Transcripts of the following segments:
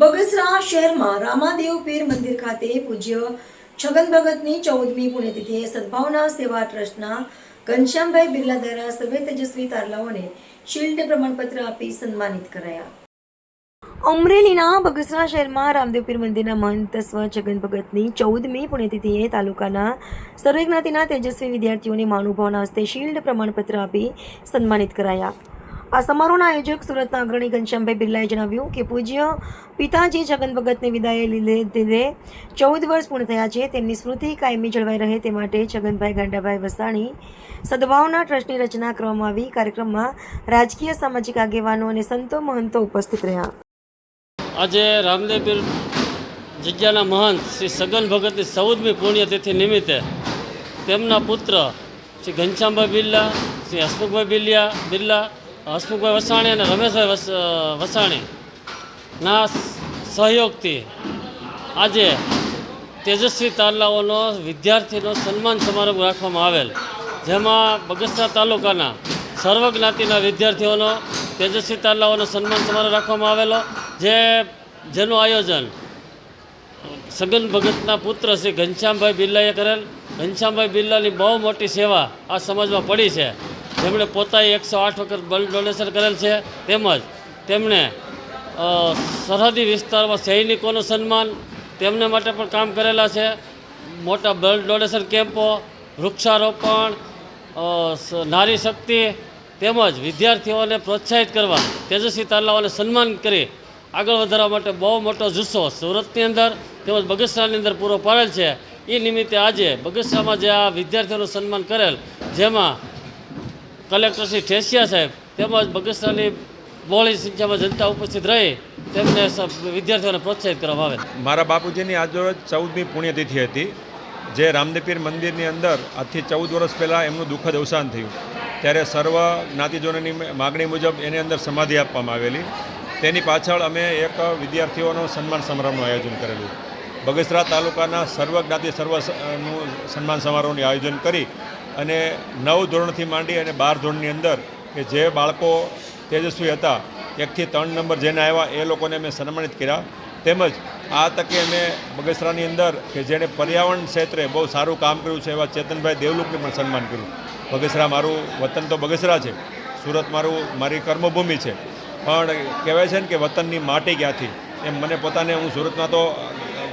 બગસરા શહેરમાં રામાદેવ પીર મંદિર ખાતે પૂજ્ય છગન ભગતની 14મી પુણ્યતિથિએ સદભાવના સેવા ટ્રસ્ટના ઘનશ્યામભાઈ બિરલા દ્વારા સર્વે તેજસ્વી તારલાઓને શિલ્ડ પ્રમાણપત્ર આપી સન્માનિત કરાયા। અમરેલીના બગસરા શહેરમાં રામદેવ પીર મંદિરના મહંત સ્વ છગન ભગતની 14મી પુણ્યતિથિએ તાલુકાના સર્વે જ્ઞાતિના તેજસ્વી વિદ્યાર્થીઓને મહાનુભાવના હસ્તે શિલ્ડ પ્રમાણપત્ર આપી સન્માનિત કરાયા। આ સમારોહના આયોજક સુરતના અગ્રણી ઘનશ્યામભાઈ બિરલાએ જણાવ્યું કે પૂજ્ય પિતાજી છગન ભગતની વિદાય લીધે 14 વર્ષ પૂર્ણ થયા છે। તેમની સ્મૃતિ કાયમી જળવાઈ રહે તે માટે છગનભાઈ ગાંડાભાઈ વસાણી સદભાવના ટ્રસ્ટની રચના કરવામાં આવી। કાર્યક્રમમાં રાજકીય સામાજિક આગેવાનો અને સંતો મહંતો ઉપસ્થિત રહ્યા। આજે રામદેવ પીર જગ્યાના મહંત શ્રી છગન ભગતની 14મી પુણ્યતિથિ નિમિત્તે તેમના પુત્ર શ્રી ઘનશ્યામભાઈ બિરલા, શ્રી હસમુખભાઈ બિરલા, હસમુખભાઈ વસાણી અને રમેશભાઈ વસાણીના સહયોગથી આજે તેજસ્વી તારલાઓનો વિદ્યાર્થીનો સન્માન સમારંભ રાખવામાં આવેલ, જેમાં બગસરા તાલુકાના સર્વ જ્ઞાતિના વિદ્યાર્થીઓનો તેજસ્વી તારલાઓનો સન્માન સમારોહ રાખવામાં આવેલો, જેનું આયોજન છગન ભગતના પુત્ર શ્રી ઘનશ્યામભાઈ બિરલાએ કરેલ। ઘનશ્યામભાઈ બિરલાની બહુ મોટી સેવા આ સમાજમાં પડી છે। તેમણે પોતાએ 108 વખત બ્લડ ડોનેશન કરેલ છે, તેમજ તેમણે સરહદી વિસ્તારમાં સૈનિકોનું સન્માન તેમને માટે પણ કામ કરેલા છે। મોટા બ્લડ ડોનેશન કેમ્પો, વૃક્ષારોપણ, નારી શક્તિ તેમજ વિદ્યાર્થીઓને પ્રોત્સાહિત કરવા, તેજસ્વી તારલાઓને સન્માન કરી આગળ વધારવા માટે બહુ મોટો જુસ્સો સુરતની અંદર તેમજ બગસરાની અંદર પૂરો પાડેલ છે। એ નિમિત્તે આજે બગસરામાં જે આ વિદ્યાર્થીઓનું સન્માન કરેલ, જેમાં કલેક્ટર શ્રી ઠેસિયા સાહેબ તેમજ બગસરાની બહોળી સંખ્યામાં જનતા ઉપસ્થિત રહી તેમને વિદ્યાર્થીઓને પ્રોત્સાહિત કરવામાં આવે। મારા બાપુજીની આજરોજ 14મી પુણ્યતિથિ હતી, જે રામદેવ પીર મંદિરની અંદર આજથી 14 વર્ષ પહેલાં એમનું દુઃખદ અવસાન થયું, ત્યારે સર્વ જ્ઞાતિજનોની માગણી મુજબ એની અંદર સમાધિ આપવામાં આવેલી। તેની પાછળ અમે એક વિદ્યાર્થીઓનો સન્માન સમારંભનું આયોજન કરેલું। બગસરા તાલુકાના સર્વ જ્ઞાતિ સર્વનું સન્માન સમારોહનું આયોજન કરી અને 9 ધોરણથી માંડી અને 12 ધોરણની અંદર કે જે બાળકો તેજસ્વી હતા, 1 થી 3 નંબર જેને આવ્યા એ લોકોને અમે સન્માનિત કર્યા। તેમજ આ તકે અમે બગસરાની અંદર કે જેણે પર્યાવરણ ક્ષેત્રે બહુ સારું કામ કર્યું છે એવા ચેતનભાઈ દેવલુકને પણ સન્માન કર્યું। બગસરા મારું વતન તો બગસરા છે, સુરત મારી કર્મભૂમિ છે, પણ કહેવાય છે ને કે વતનની માટી ક્યાંથી, એમ મને પોતાને હું સુરતમાં તો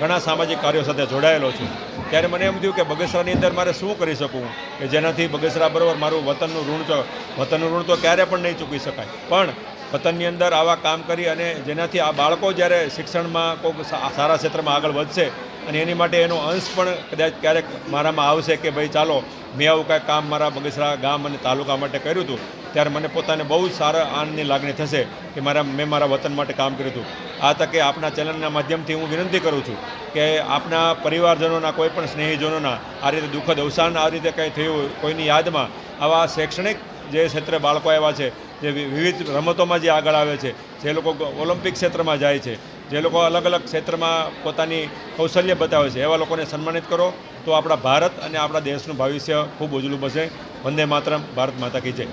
ઘણા સામાજિક કાર્યો સાથે જોડાયેલો છું, ત્યારે મને એમ થયું કે બગસરાની અંદર મારે શું કરી શકું કે જેનાથી બગસરા બરાબર મારું વતનનું ઋણ તો ક્યારે પણ નહીં ચૂકવી શકાય, પણ વતનની અંદર આવા કામ કરી અને જેનાથી આ બાળકો જ્યારે શિક્ષણમાં કોઈ સારા ક્ષેત્રમાં આગળ વધશે અને એની માટે એનો અંશ પણ કદાચ ક્યારેક મારામાં આવશે કે ભાઈ ચાલો મેં આવું કાંઈક કામ મારા બગસરા ગામ અને તાલુકા માટે કર્યું હતું, ત્યારે મને પોતાને બહુ જ સારા આનંદની લાગણી થશે કે મેં મારા વતન માટે કામ કર્યું હતું। આ તકે આપના ચેનલના માધ્યમથી હું વિનંતી કરું છું કે આપના પરિવારજનોના કોઈ પણ સ્નેહીજનોના આ રીતે દુઃખદ અવસાન આ રીતે કંઈ થયું કોઈની યાદમાં આવા શૈક્ષણિક જે ક્ષેત્રે બાળકો આવ્યા છે, જે વિવિધ રમતોમાં જે આગળ આવે છે, જે લોકો ઓલિમ્પિક ક્ષેત્રમાં જાય છે, જે લોકો અલગ અલગ ક્ષેત્રમાં પોતાની કૌશલ્ય બતાવે છે, એવા લોકોને સન્માનિત કરો તો આપણા ભારત અને આપણા દેશનું ભવિષ્ય ખૂબ ઉજળું બનશે। વંદે માતરમ, ભારત માતા કી જય।